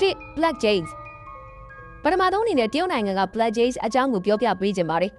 1 Black Jays ပထမဆုံးအနေနဲ့တရုတ်နိုင်ငံက Black Jays အကြောင်းကိုပြောပြပေးခြင်းပါတယ်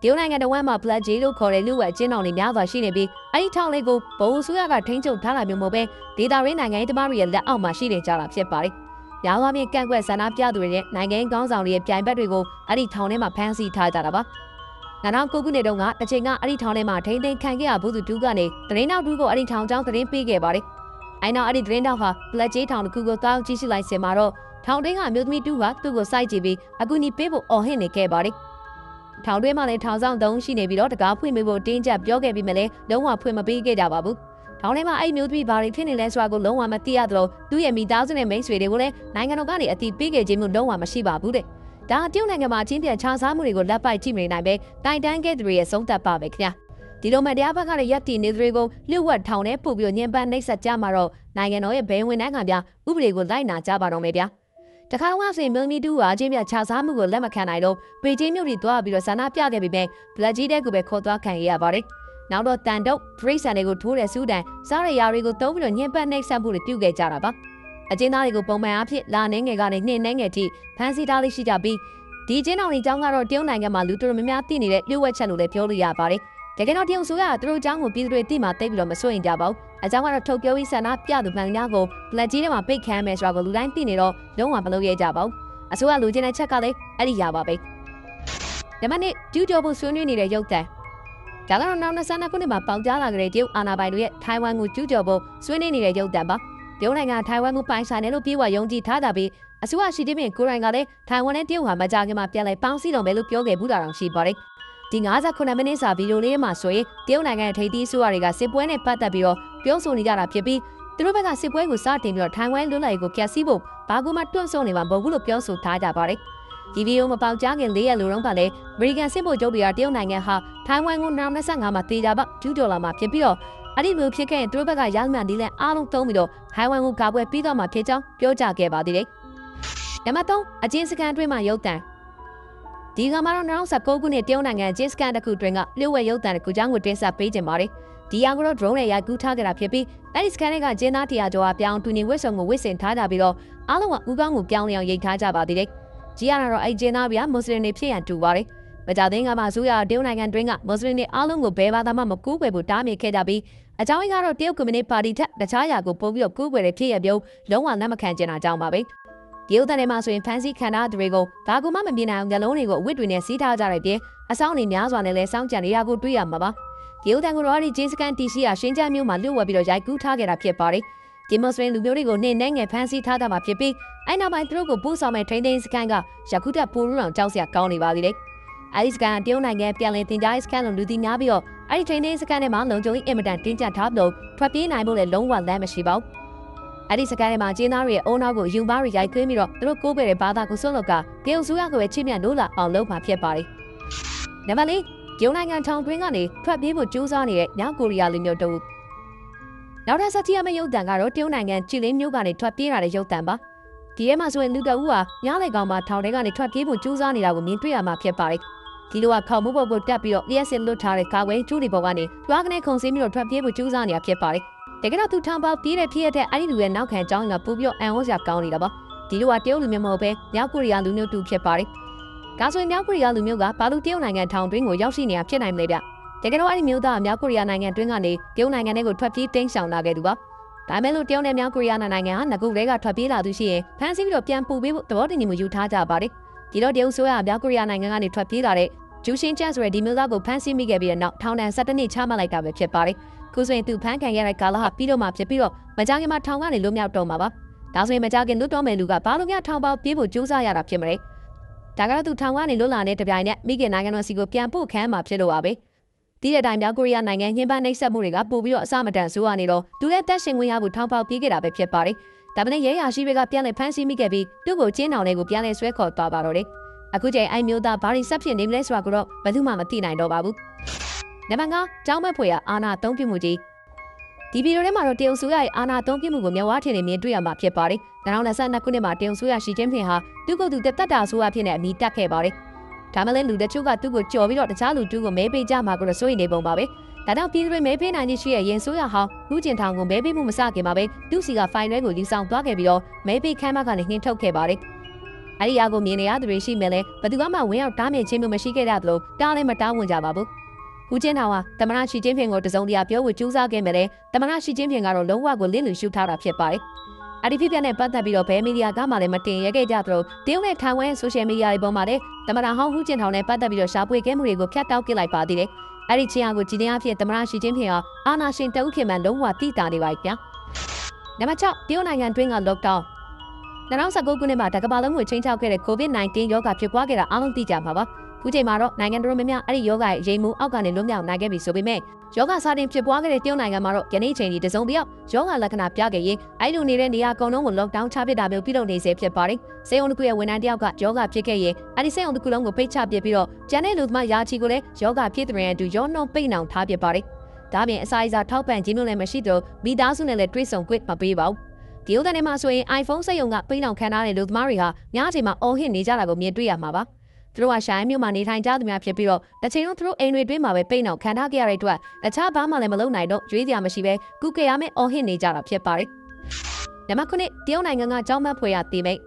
တရုတ်နိုင်ငံတော်မှာ Black Jays လို့ခေါ်တဲ့လူ့ဝက်အကျဉ်းထောင်တွေများစွာရှိနေပြီးအဲဒီထောင်လေးကိုဘုံအစိုးရကထိန်းချုပ်ထားတာမျိုးမဟုတ်ပဲဒေသရင်းနိုင်ငံရေးသမားတွေရဲ့လက်အောက်မှာရှိနေကြတာဖြစ်ပါတယ်။ရောင်းသွားပြီးကန့်ကွက်ဆန္ဒပြသူတွေနဲ့နိုင်ငံရေးခေါင်းဆောင်တွေရဲ့ပြိုင်ဘက်တွေကိုအဲ့ဒီထောင်ထဲမှာဖမ်းဆီးထားကြတာပါ။2009ခုနှစ်တုန်းကတစ်ချိန်ကအဲ့ဒီထောင်ထဲမှာထိန်းသိမ်းခံခဲ့ရဘူးသူတူကနေသတင်းတောက်တူကိုအဲ့ဒီထောင်ကျောင်းသတင်းပေးခဲ့ပါတယ်။အဲ့နောက်အဲ့ဒီသတင်းတောက်ဟာ Black Jays ထောင်တစ်ခုကိုတောင်းကြည့်ရှုလိုက်စင်မှာတော့ထောင်တွင်းကအမျိုးသမီးတူကသူ့ကိုစိုက်ကြည့်ပြီးအကူအညီပေးဖို့အော်ဟစ်နေခဲ့ပါတယ်။ထောင်တွင်းမှာလည်းထောင်ဆောင်3ရှိနေပြီးတော့တကားဖွင့်ပေးဖို့တင်းကျပ်ပြောခဲ့ပြီးမှလည်းလုံးဝဖွင့်မပေးခဲ့ကြပါဘူး။ထောင်ထဲမှာအဲ့မျိုးသမီးဘာတွေဖြစ်နေလဲဆိုတာကိုလုံးဝမသိရသလိုသူ့ရဲ့မိသားစုနဲ့မိတ်ဆွေတွေကိုလည်းနိုင်ငံတော်ကနေအတိပေးခဲ့ခြင်းမျိုးလုံးဝမရှိပါဘူးတဲ့။ဒါတရုတ်နိုင်ငံမှာချင်းပြန်ခြားစားမှုတွေကိုလက်ပိုက်ကြည့်မနေနိုင်ပဲတိုင်တန်းခဲ့သူတွေရဲ့ဆုံးသက်ပါပဲခင်ဗျာ။ဒီလိုမှတရားဘက်ကလည်းရပ်တည်နေသူတွေကိုလျှို့ဝှက်ထောင်ထဲပို့ပြီးညှဉ်းပန်းနှိပ်စက်ကြမှာတော့နိုင်ငံတော်ရဲ့ဘဲဝင်နှန်းခံပြဥပဒေကိုလိုက်နာကြပါတော့မယ်ဗျာ။တခါတော့ဆိုရင်မြို့မီတူဟာချင်းပြခြားစားမှုကိုလက်မခံနိုင်တော့ပေကျင်းမြို့တွေသွားပြီးတော့ဆန္ဒပြခဲ့ပြီးပဲ Black Jays တဲ့ကိုပဲခေါ်သွားခံရပါတယ်။နောက်တော့တန်တုတ်ပရိသတ်တွေကိုထိုးတဲ့စူးတန်စားရရာတွေကိုတုံးပြီးတော့ညှဉ်းပန်းနှိပ်စက်မှုတွေပြုခဲ့ကြတာပါ။အကျဉ်းသားတွေကိုပုံမှန်အားဖြင့်လာနေငယ်ကနေနှင်းနေငယ်ထိဖမ်းဆီးထားလိရှိကြပြီးဒီကျင်းတော်တွေအကြောင်းကတော့တရုတ်နိုင်ငံမှာလူတော်များများသိနေတဲ့လျှို့ဝှက်ချက်လို့လည်းပြောလို့ရပါတယ်။တကယ်တော့တရုတ်ဆိုရသူတို့အကြောင်းကိုပြည်သူတွေသိမှသိပြီးတော့မစိုးရင်ကြပါဘူး။အကြောင်းကတော့ထုတ်ပြောပြီးဆန္ဒပြသူမှန်များကို Black Jays ထဲမှာပိတ်ခံရမယ်ဆိုတာကိုလူတိုင်းသိနေတော့လုံးဝမလုပ်ရကြပါဘူး။အစိုးရလူချင်းတဲ့ချက်ကလည်းအဲ့ဒီရပါပဲ။ဒီမနေ့ကျူးကျော်ဖို့ဆွေးနွေးနေတဲ့ရုပ်သံဒါကတော့နောက်22ခုနှစ်မှာပေါင်ကြားလာကြတဲ့တရုတ်အာဏာပိုင်တွေရဲ့ထိုင်ဝမ်ကိုကျူးကျော်ဖို့ဆွေးနွေးနေတဲ့ရုပ်သံပါတရုတ်နိုင်ငံထိုင်ဝမ်ကိုပိုင်ဆိုင်တယ်လို့ပြေဝယုံကြည်ထားကြပြီးအစိုးရရှိတဲ့ပြင်ကိုရိုင်းကလည်းထိုင်ဝမ်နဲ့တရုတ်ဟာမကြာခင်မှာပြန်လည်ပေါင်းစည်းတော့မယ်လို့ပြောခဲ့ဘူးတာတောင်ရှိပါတယ်ဒီ59မိနစ်စာဗီဒီယိုလေးမှာဆိုရင်တရုတ်နိုင်ငံရဲ့ထိပ်သီးအစိုးရတွေကစစ်ပွဲနဲ့ပတ်သက်ပြီးတော့ပြောဆိုနေကြတာဖြစ်ပြီးသူတို့ဘက်ကစစ်ပွဲကိုစတင်ပြီးတော့ထိုင်ဝမ်လွတ်လပ်ရေးကိုဖျက်ဆီးဖို့ဘာကူမှတွန့်ဆုတ်နေမှာမဟုတ်ဘူးလို့ပြောဆိုထားကြပါတယ်ဒီဗီဒီယိုမပေါက်ကြားခင်4ရက်လိုတုန်းကလည်းအမေရိကန်စစ်ဗိုလ်ချုပ်တွေကတရုတ်နိုင်ငံဟာထိုင်ဝမ်ကို2025မှာတေချာပေါက်ကျူးကျော်လာမှာဖြစ်ပြီးတော့အဲ့ဒီလိုဖြစ်ခဲ့ရင်သူတို့ဘက်ကရမှန်ဒီလန်အားလုံးသုံးပြီးတော့ထိုင်ဝမ်ကိုကာကွယ်ပြီးတော့မှဖြစ်ကြောင်းပြောကြားခဲ့ပါသေးတယ်။နံပါတ်3အကျဉ်းစခန်းအတွင်းမှာရုပ်သံဒီကမှာတော့2019ခုနှစ်တရုတ်နိုင်ငံအကျဉ်းစခန်းတစ်ခုအတွင်းကလျှို့ဝှက်ရုပ်သံတစ်ခုကြောင့်ကိုတင်ဆက်ပေးခြင်းပါတယ်။ဒီအကူတော့ drone နဲ့ရိုက်ကူးထားကြတာဖြစ်ပြီးအဲ့ဒီစခန်းတွေကကျင်းသား100ကျော်အပြောင်းတူနေဝစ်စုံကိုဝစ်ဆင်ထားကြပြီးတော့အားလုံးကဦးကောင်းကိုပြောင်းလျောင်ရိတ်ထားကြပါသေးတယ်။ကြီးရတော့အဲ့ကျင်းသားပြမွတ်စလင်တွေဖြစ်ရန်တူပါတယ်။မကြသေးကမှအစိုးရတရုတ်နိုင်ငံတွင်းကမွတ်စလင်တွေအားလုံးကိုဘယ်ဘာသာမှမကူးကွယ်ဖို့တားမြစ်ခဲ့ကြပြီးအကြောင်းရင်းကတော့တရုတ်ကွန်မြူနစ်ပါတီထက်တခြားရာကိုပို့ပြီးတော့ကူးကွယ်တဲ့ဖြစ်ရပြုံးလုံးဝလက်မခံကြတာကြောင့်ပါပဲ။တရုတ်တန်ထဲမှာဆိုရင်ဖန်စီခန္ဓာတွေကိုဘာကူမှမမြင်နိုင်အောင်ညလုံးတွေကိုအဝတ်တွေနဲ့စီးထားကြတဲ့ပြင်အဆောင်တွေများစွာနဲ့လည်းစောင့်ကြံနေရကိုတွေ့ရမှာပါ။တရုတ်တန်ကိုတော့ဒီဂျင်းစကန်တီစီယာရှင်းချမျိုးမှာလွတ်ဝဲပြီးတော့ရိုက်ကူးထားခဲ့တာဖြစ်ပါတယ်။ဒီမွတ်စလင်လူမျိုးတွေကိုနှိမ့်နှဲငယ်ဖန်စီထားတာမှာဖြစ်ပြီးအဲ့နောက်ပိုင်းသူတို့ကိုပို့ဆောင်မဲ့ထိန်းသိမ်းစကန်ကယခုတက်ပိုရူအောင်ကြောက်စရာကောင်းနေပါသေးတယ်။အဲဒီစကန်တရုတ်နိုင်ငံပြန်လည်တင်ကြားရေးစကန်လို့လူသိများပြီးတော့အဲ့ဒီထိန်းသိမ်းစကန်ထဲမှာလုံခြုံရေးအင်မတန်တင်းကျပ်ထားပြီးထွက်ပြေးနိုင်ဖို့လည်းလုံးဝလမ်းမရှိပါဘူး။အဲ့ဒီစကန်ထဲမှာကျင်းသားတွေရဲ့အုံနောက်ကိုယူမားတွေရိုက်သွင်းပြီးတော့သူတို့ကိုးကွယ်တဲ့ဘာသာကိုစွန့်လွတ်ကတရုတ်ဆိုရကိုပဲချိမြတ်လို့လာအောင်လုပ်မှာဖြစ်ပါတယ်။နံပါတ်4တရုတ်နိုင်ငံထောင်တွင်းကနေထွက်ပြေးဖို့ကြိုးစားနေတဲ့မြောက်ကိုရီးယားလူမျိုးတို့နောက်ထပ်ဆက်ကြည့်ရမယ့်ရုပ်သံကတော့တရုတ်နိုင်ငံကြည်လင်းမြို့ကနေထွက်ပြေးလာတဲ့ရုပ်သံပါဒီထဲမှာဆိုရင်လူတအူးဟာညလိုက်ကောင်မှာထောင်ထဲကနေထွက်ပြေးဖို့ကြိုးစားနေတာကိုမြင်တွေ့ရမှာဖြစ်ပါတယ်ဒီလိုကခေါင်းမပုတ်ပုတ်တက်ပြီးတော့လျှက်စင်လွတ်ထားတဲ့ကာဝဲကျူးတွေပေါ်ကနေတွားကနေခုံစင်းပြီးတော့ထွက်ပြေးဖို့ကြိုးစားနေတာဖြစ်ပါတယ်တကယ်တော့သူထောင်ပေါက်ပြေးတဲ့ဖြစ်ရတဲ့အဲ့ဒီလူရဲ့နောက်ခံအကြောင်းကပို့ပြီးတော့အန်ဟောစရာကောင်းနေတာပါဒီလိုကတရုတ်လူမျိုးမဟုတ်ပဲမြောက်ကိုရီးယားလူမျိုးတူဖြစ်ပါတယ်ဒါဆိုရင်မြောက်ကိုရီးယားလူမျိုးကဘာလို့တရုတ်နိုင်ငံထောင်တွင်းကိုရောက်ရှိနေတာဖြစ်နိုင်မလဲဗျတကယ်တော့အဲ့ဒီမျိုးသားမြောက်ကိုရီးယားနိုင်ငံတွင်းကနေတရုတ်နိုင်ငံထဲကိုထွက်ပြေးတိမ်းရှောင်လာခဲ့သူပါဒါမဲ့လို့တရုတ်နဲ့မြောက်ကိုရီးယားနိုင်ငံဟာငကုတ်တွေကထွက်ပြေးလာသူရှိရင်ဖမ်းဆီးပြီးတော့ပြန်ပို့ပေးဖို့သဘောတူညီမှုယူထားကြပါတယ်ဒီတော့တရုတ်ဆိုရမြောက်ကိုရီးယားနိုင်ငံကနေထွက်ပြေးလာတဲ့ဂျူရှင်ကျန်ဆိုတဲ့ဒီမျိုးသားကိုဖမ်းဆီးမိခဲ့ပြီးတဲ့နောက်ထောင်ဒဏ်17နှစ်ချမှတ်လိုက်တာပဲဖြစ်ပါတယ်ခုဆိုရင်သူဖမ်းခံရတဲ့ကာလဟာပြီးတော့မှဖြစ်ပြီးတော့မကြခင်မှာထောင်ကနေလွတ်မြောက်တော့မှာပါဒါဆိုရင်မကြခင်လွတ်တော့မယ်လူကဘာလို့များထောင်ပေါက်ပြေးဖို့ကြိုးစားရတာဖြစ်မလဲဒါကတော့သူထောင်ကနေလွတ်လာတဲ့တပြိုင်နက်မိခင်နိုင်ငံတော်စီကိုပြန်ပို့ခန်းမှာဖြစ်လို့ပါပဲဒီတဲ့အတိုင်းမြောက်ကိုရီးယားနိုင်ငံညှဉ်းပန်းနှိပ်စက်မှုတွေကပို့ပြီးတော့အစမတန်ဆိုးရနေတော့သူလည်းတက်ရှင်ဝင်ရဖို့ထောင်ပေါက်ပြေးခဲ့တာပဲဖြစ်ပါတယ်ဒါပေမဲ့ရဲရရှိတွေကပြန်လည်ဖမ်းဆီးမိခဲ့ပြီးသူ့ကိုကျင်းထောင်လေးကိုပြန်လည်ဆွဲခေါ်သွားပါတော့တယ်အခုချိန်အိုင်မျိုးသားဘာရီဆက်ဖြစ်နေမလဲဆိုတာကိုတော့ဘယ်သူမှမသိနိုင်တော့ပါဘူးနံပါတ်5ကျောင်းမက်ဖွေရအာနာသုံးပြမှုကြီးဒီဗီဒီယိုထဲမှာတော့တရုတ်ဆိုရရဲ့အာနာသုံးပြမှုကိုမျက်ဝါးထင်နေမြင်တွေ့ရမှာဖြစ်ပါတယ်2022ခုနှစ်မှာတရုတ်ဆိုရရှိချင်းဖြင့်ဟာသူ့ကိုယ်သူတက်တာဆိုရဖြစ်နေအမိတက်ခဲ့ပါတယ်ဒါမှလည်းလူတချို့ကသူ့ကိုကြော်ပြီးတော့တခြားလူတူကိုမဲပေးကြမှာကိုတော့စိုးရိမ်နေပုံပါပဲဒါ ဒါကြောင့်ပြည်သူတွေမဲပေးနိုင်ခြင်းရှိရဲ့ရင်ဆိုးရဟောင်းဦးကျင်ထောင်ကိုမဲပေးမှုမစခင်မှာပဲလူစီကဖိုင်ရဲကိုယူဆောင်သွားခဲ့ပြီးတော့မဲပေးခမ်းမကနေနှင်းထုတ်ခဲ့ပါတယ်။အဲဒီအရာကိုမြင်နေရသူတွေရှိမယ်လေဘယ်သူမှဝင်ရောက်တားမြစ်ခြင်းမျိုးမရှိခဲ့ကြသလိုတားလည်းမတားဝင်ကြပါဘူး။ဦးကျင်ထောင်ဟာတမနာရှိချင်းဖြင့်ကိုတစုံတရာပြောဝကြိုးစားခဲ့မယ်လေတမနာရှိချင်းဖြင့်ကတော့လုံးဝကိုလင်းလူရှုထားတာဖြစ်ပါတယ်။အဲ့ဒီဖြစ်ပျက်နဲ့ပတ်သက်ပြီးတော့ဘယ်မီဒီယာကမှလည်းမတင်ရဲခဲ့ကြသလိုတရုတ်နဲ့ထိုင်ဝမ်ဆိုရှယ်မီဒီယာတွေပေါ်မှာလည်းတမနာဟောင်းဦးကျင်ထောင်နဲ့ပတ်သက်ပြီးတော့ရှာဖွေခဲ့မှုတွေကိုဖျက်တောက်ပစ်လိုက်ပါသေးတယ်။အဲ့ဒီချင်းအားကိုကြည်တင်အဖြစ်တမနာရှိချင်းဖြင့်အာနာရှင်တအုပ်ခင်မှလုံးဝတိတာနေပါဗျာ။နံပါတ်6တရုတ်နိုင်ငံတွင်းက lockdown 2019ခုနှစ်မှာတကမ္ဘာလုံးကိုချိန်ချောက်ခဲ့တဲ့ COVID-19 ရောဂါဖြစ်ပွားခဲ့တာအားလုံးသိကြမှာပါ။ခုချိန်မှာတော့နိုင်ငံတော်များများအဲ့ဒီရောဂါရဲ့ရိမ်မှုအောက်ကနေလွတ်မြောက်နိုင်ခဲ့ပြီဆိုပေမဲ့ရောဂါစတင်ဖြစ်ပွားခဲ့တဲ့တရုတ်နိုင်ငံမှာတော့ယနေ့ချိန်ဒီတစုံတစ်ယောက်ရောဂါလက္ခဏာပြခဲ့ရင်အဲ့လိုနေတဲ့နေရာအကုန်လုံးကို lockdown ချပစ်တာမျိုးပြုလုပ်နေစေဖြစ်ပါတယ်။စေုံတစ်ခုရဲ့ဝန်ထမ်းတစ်ယောက်ကရောဂါဖြစ်ခဲ့ရင်အဲ့ဒီစေုံတစ်ခုလုံးကိုပိတ်ချပစ်ပြီးတော့ကျန်တဲ့လူသမားယာချီကိုလည်းရောဂါဖြစ်တဲ့တူရောနှောပိတ်နှောင်ထားပစ်ပါတယ်။ဒါပြင်အစာအစာထောက်ပံ့ခြင်းမျိုးလည်းမရှိတော့မိသားစုနဲ့လည်းတွေးဆုံquick မပေးပါဘူး။ဒီဥဒ္ဒနေမှာဆိုရင် iPhone စက်ရုံကပိတ်နှောင်ခံထားတဲ့လူသမားတွေဟာညအချိန်မှာအော်ဟစ်နေကြတာကိုမြင်တွေ့ရမှာပါ။သူတို့ကရှိုင်းမြို့မှာနေထိုင်ကြသူများဖြစ်ပြီးတော့တစ်ချိန်လုံးသူတို့အိမ်တွေတွင်းမှာပဲပိတ်နှောင်ခံထားကြရတဲ့အတွက်တခြားဘာမှလည်းမလုပ်နိုင်တော့ရွေးစရာမရှိပဲကုကေရမယ့်အော်ဟစ်နေကြတာဖြစ်ပါတယ်။နံပါတ်9တရုတ်နိုင်ငံကကြောင်းမက်ဖွယ်ရတေမိတ်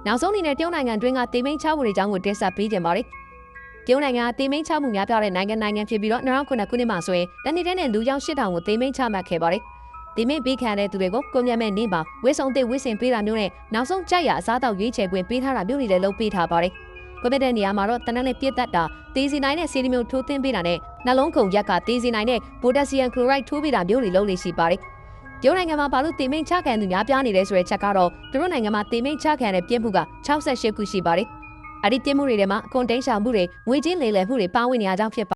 နောက်ဆုံးအနေနဲ့တရုတ်နိုင်ငံတွင်းကတေမိတ်ချမှုတွေအကြောင်းကိုတင်ဆက်ပေးကြပါမယ်။တရုတ်နိုင်ငံတေမိတ်ချမှုများပြားတဲ့နိုင်ငံဖြစ်ပြီးတော့2009ခုနှစ်မှာဆိုရင်တနေ့တည်းနဲ့လူကြောင်း8000ကိုတေမိတ်ချမှတ်ခဲ့ပါတယ်။တေမိတ်ပေးခံတဲ့သူတွေကိုကိုမြတ်မဲ့နေပါဝစ်ဆောင်တဲ့ဝစ်စင်ပေးတာမျိုးနဲ့နောက်ဆုံးကြိုက်ရအစားတောက်ရွေးချယ်ခွင့်ပေးထားတာမျိုးတွေလည်းလုပ်ပေးထားပါတယ်။ကွန်ပျူတာနေရာမှာတော့တနက်နဲ့ပြည့်တတ်တာတေးစီနိုင်တဲ့ဆေးမျိုးထိုးသွင်းပေးတာနဲ့နှလုံးခုန်ရက်ကတေးစီနိုင်တဲ့ပိုတက်ဆီယမ်ကလိုရိုက်ထိုးပေးတာမျိုးတွေလုပ်လို့ရှိပါတယ်။တရုတ်နိုင်ငံမှာဘာလို့တေမိန်ချခံသူများပြားနေလဲဆိုတဲ့ချက်ကတော့သူတို့နိုင်ငံမှာတေမိန်ချခံတဲ့ပြစ်မှုက68ခုရှိပါတယ်။အဲ့ဒီပြစ်မှုတွေထဲမှာအကွန်တိန်ရှာမှုတွေငွေချင်းလေလည်မှုတွေပါဝင်နေကြကြောင်းဖြစ်